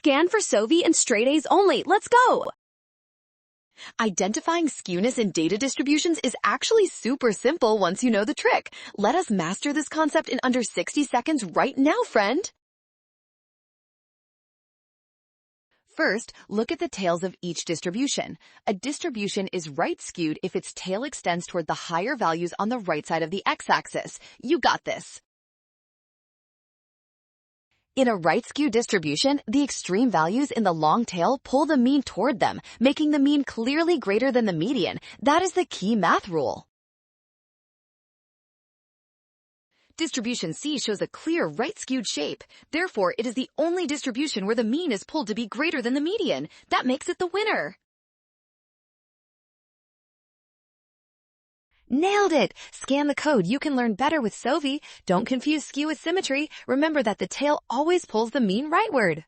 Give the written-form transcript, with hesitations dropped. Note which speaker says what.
Speaker 1: Scan for SOV and straight A's only. Let's go! Identifying skewness in data distributions is actually super simple once you know the trick. Let us master this concept in under 60 seconds right now, friend. First, look at the tails of each distribution. A distribution is right-skewed if its tail extends toward the higher values on the right side of the x-axis. You got this. In a right-skewed distribution, the extreme values in the long tail pull the mean toward them, making the mean clearly greater than the median. That is the key math rule. Distribution C shows a clear right-skewed shape. Therefore, it is the only distribution where the mean is pulled to be greater than the median. That makes it the winner. Nailed it! Scan the code. You can learn better with SOV. Don't confuse skew with symmetry. Remember that the tail always pulls the mean rightward.